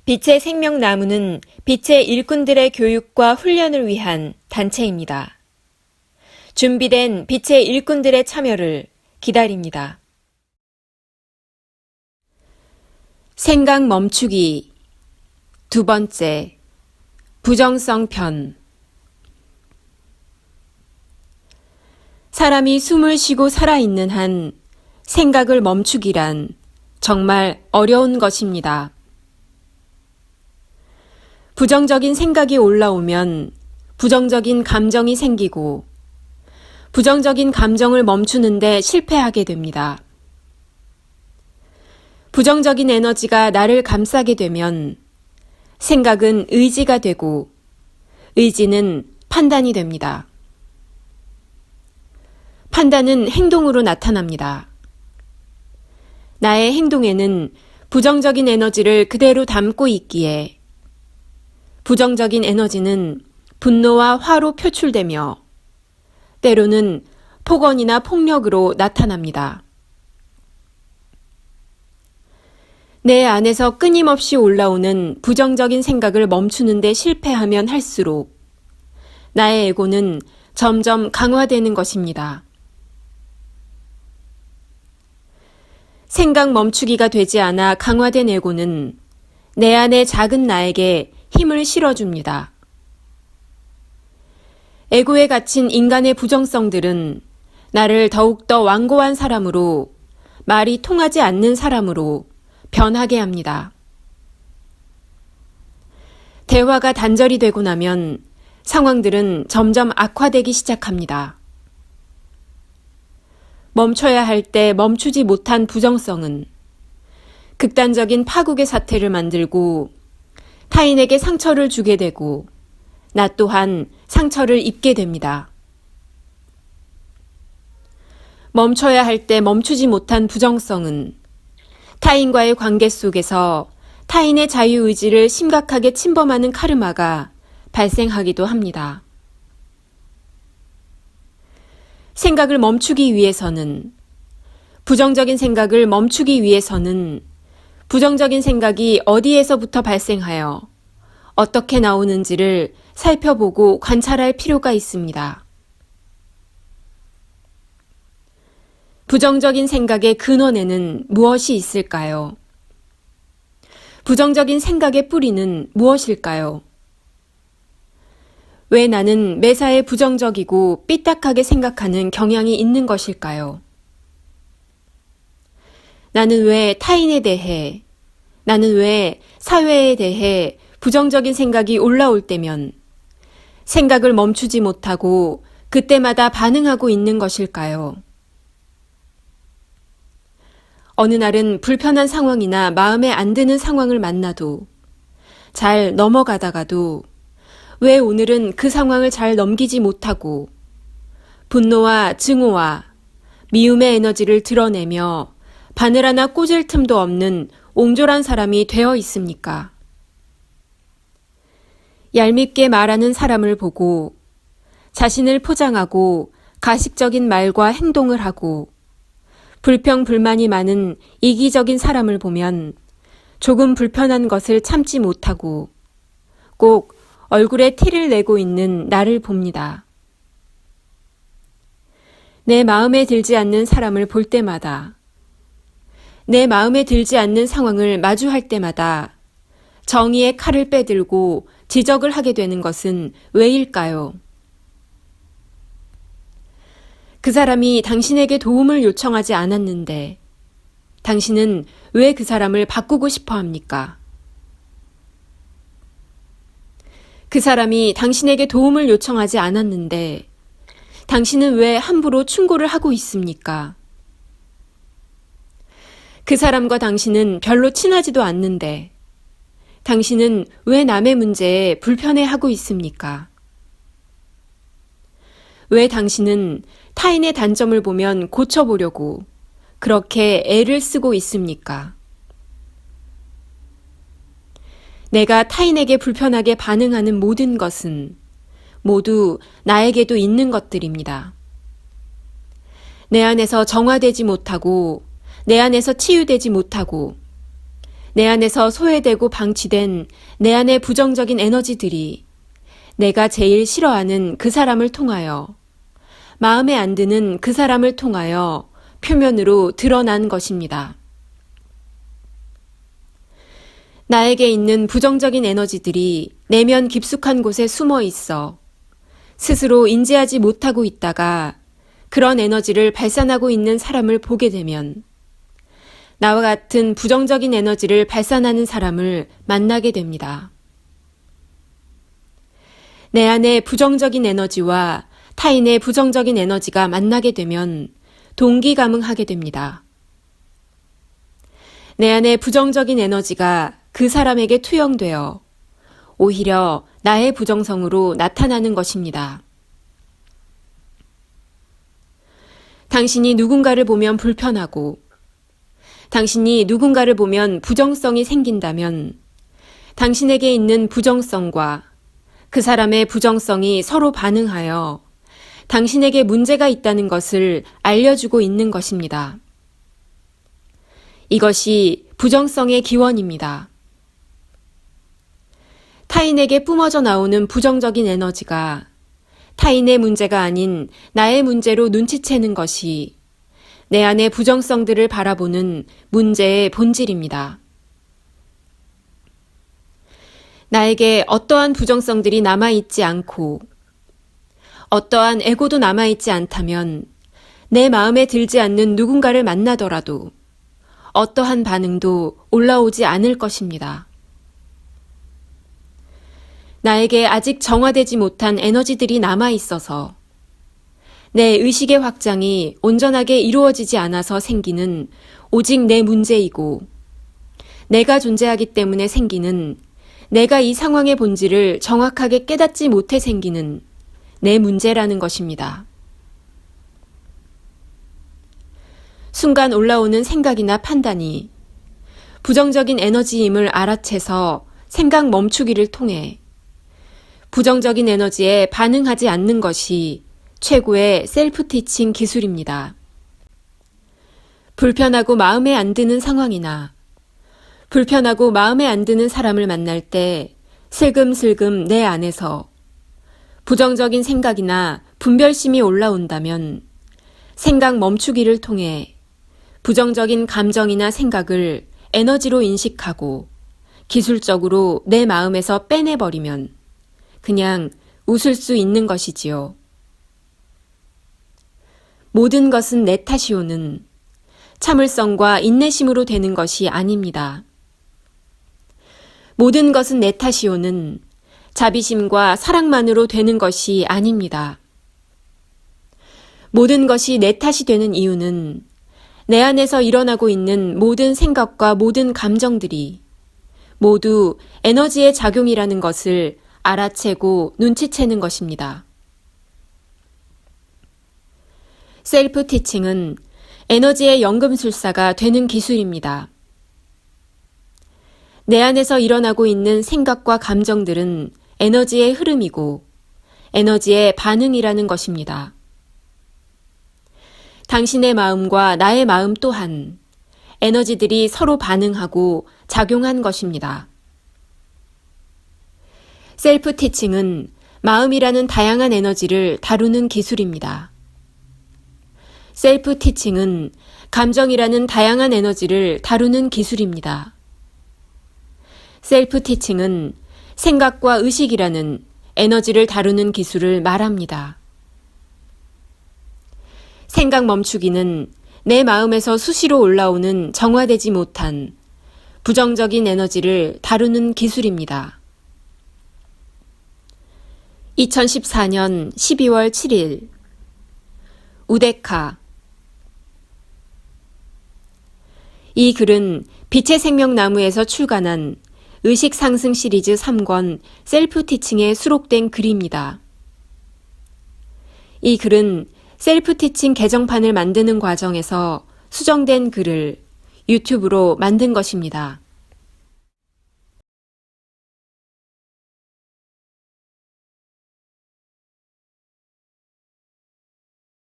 빛의 생명나무는 빛의 일꾼들의 교육과 훈련을 위한 단체입니다. 준비된 빛의 일꾼들의 참여를 기다립니다. 생각 멈추기 두 번째, 부정성 편. 사람이 숨을 쉬고 살아있는 한 생각을 멈추기란 정말 어려운 것입니다. 부정적인 생각이 올라오면 부정적인 감정이 생기고 부정적인 감정을 멈추는데 실패하게 됩니다. 부정적인 에너지가 나를 감싸게 되면 생각은 의지가 되고 의지는 판단이 됩니다. 판단은 행동으로 나타납니다. 나의 행동에는 부정적인 에너지를 그대로 담고 있기에 부정적인 에너지는 분노와 화로 표출되며 때로는 폭언이나 폭력으로 나타납니다. 내 안에서 끊임없이 올라오는 부정적인 생각을 멈추는 데 실패하면 할수록 나의 에고는 점점 강화되는 것입니다. 생각 멈추기가 되지 않아 강화된 에고는 내 안의 작은 나에게 힘을 실어줍니다. 에고에 갇힌 인간의 부정성들은 나를 더욱더 완고한 사람으로, 말이 통하지 않는 사람으로 변하게 합니다. 대화가 단절이 되고 나면 상황들은 점점 악화되기 시작합니다. 멈춰야 할 때 멈추지 못한 부정성은 극단적인 파국의 사태를 만들고 타인에게 상처를 주게 되고 나 또한 상처를 입게 됩니다. 멈춰야 할 때 멈추지 못한 부정성은 타인과의 관계 속에서 타인의 자유의지를 심각하게 침범하는 카르마가 발생하기도 합니다. 생각을 멈추기 위해서는, 부정적인 생각을 멈추기 위해서는 부정적인 생각이 어디에서부터 발생하여 어떻게 나오는지를 살펴보고 관찰할 필요가 있습니다. 부정적인 생각의 근원에는 무엇이 있을까요? 부정적인 생각의 뿌리는 무엇일까요? 왜 나는 매사에 부정적이고 삐딱하게 생각하는 경향이 있는 것일까요? 나는 왜 타인에 대해, 나는 왜 사회에 대해 부정적인 생각이 올라올 때면 생각을 멈추지 못하고 그때마다 반응하고 있는 것일까요? 어느 날은 불편한 상황이나 마음에 안 드는 상황을 만나도 잘 넘어가다가도 왜 오늘은 그 상황을 잘 넘기지 못하고 분노와 증오와 미움의 에너지를 드러내며 바늘 하나 꽂을 틈도 없는 옹졸한 사람이 되어 있습니까? 얄밉게 말하는 사람을 보고 자신을 포장하고 가식적인 말과 행동을 하고 불평불만이 많은 이기적인 사람을 보면 조금 불편한 것을 참지 못하고 꼭 얼굴에 티를 내고 있는 나를 봅니다. 내 마음에 들지 않는 사람을 볼 때마다, 내 마음에 들지 않는 상황을 마주할 때마다 정의의 칼을 빼들고 지적을 하게 되는 것은 왜일까요? 그 사람이 당신에게 도움을 요청하지 않았는데 당신은 왜 그 사람을 바꾸고 싶어 합니까? 그 사람이 당신에게 도움을 요청하지 않았는데 당신은 왜 함부로 충고를 하고 있습니까? 그 사람과 당신은 별로 친하지도 않는데 당신은 왜 남의 문제에 불편해하고 있습니까? 왜 당신은 타인의 단점을 보면 고쳐보려고 그렇게 애를 쓰고 있습니까? 내가 타인에게 불편하게 반응하는 모든 것은 모두 나에게도 있는 것들입니다. 내 안에서 정화되지 못하고 내 안에서 치유되지 못하고 내 안에서 소외되고 방치된 내 안의 부정적인 에너지들이 내가 제일 싫어하는 그 사람을 통하여, 마음에 안 드는 그 사람을 통하여 표면으로 드러난 것입니다. 나에게 있는 부정적인 에너지들이 내면 깊숙한 곳에 숨어 있어 스스로 인지하지 못하고 있다가 그런 에너지를 발산하고 있는 사람을 보게 되면 나와 같은 부정적인 에너지를 발산하는 사람을 만나게 됩니다. 내 안의 부정적인 에너지와 타인의 부정적인 에너지가 만나게 되면 동기감응하게 됩니다. 내 안의 부정적인 에너지가 그 사람에게 투영되어 오히려 나의 부정성으로 나타나는 것입니다. 당신이 누군가를 보면 불편하고 당신이 누군가를 보면 부정성이 생긴다면 당신에게 있는 부정성과 그 사람의 부정성이 서로 반응하여 당신에게 문제가 있다는 것을 알려주고 있는 것입니다. 이것이 부정성의 기원입니다. 타인에게 뿜어져 나오는 부정적인 에너지가 타인의 문제가 아닌 나의 문제로 눈치채는 것이 내 안의 부정성들을 바라보는 문제의 본질입니다. 나에게 어떠한 부정성들이 남아있지 않고 어떠한 에고도 남아있지 않다면 내 마음에 들지 않는 누군가를 만나더라도 어떠한 반응도 올라오지 않을 것입니다. 나에게 아직 정화되지 못한 에너지들이 남아있어서 내 의식의 확장이 온전하게 이루어지지 않아서 생기는 오직 내 문제이고 내가 존재하기 때문에 생기는 내가 이 상황의 본질을 정확하게 깨닫지 못해 생기는 내 문제라는 것입니다. 순간 올라오는 생각이나 판단이 부정적인 에너지임을 알아채서 생각 멈추기를 통해 부정적인 에너지에 반응하지 않는 것이 최고의 셀프 티칭 기술입니다. 불편하고 마음에 안 드는 상황이나 불편하고 마음에 안 드는 사람을 만날 때 슬금슬금 내 안에서 부정적인 생각이나 분별심이 올라온다면 생각 멈추기를 통해 부정적인 감정이나 생각을 에너지로 인식하고 기술적으로 내 마음에서 빼내버리면 그냥 웃을 수 있는 것이지요. 모든 것은 내 탓이오는 참을성과 인내심으로 되는 것이 아닙니다. 모든 것은 내 탓이오는 자비심과 사랑만으로 되는 것이 아닙니다. 모든 것이 내 탓이 되는 이유는 내 안에서 일어나고 있는 모든 생각과 모든 감정들이 모두 에너지의 작용이라는 것을 알아채고 눈치채는 것입니다. 셀프 티칭은 에너지의 연금술사가 되는 기술입니다. 내 안에서 일어나고 있는 생각과 감정들은 에너지의 흐름이고 에너지의 반응이라는 것입니다. 당신의 마음과 나의 마음 또한 에너지들이 서로 반응하고 작용한 것입니다. 셀프 티칭은 마음이라는 다양한 에너지를 다루는 기술입니다. 셀프 티칭은 감정이라는 다양한 에너지를 다루는 기술입니다. 셀프 티칭은 생각과 의식이라는 에너지를 다루는 기술을 말합니다. 생각 멈추기는 내 마음에서 수시로 올라오는 정화되지 못한 부정적인 에너지를 다루는 기술입니다. 2014년 12월 7일 우데카. 이 글은 빛의 생명나무에서 출간한 의식상승 시리즈 3권 셀프 티칭에 수록된 글입니다. 이 글은 셀프 티칭 개정판을 만드는 과정에서 수정된 글을 유튜브로 만든 것입니다.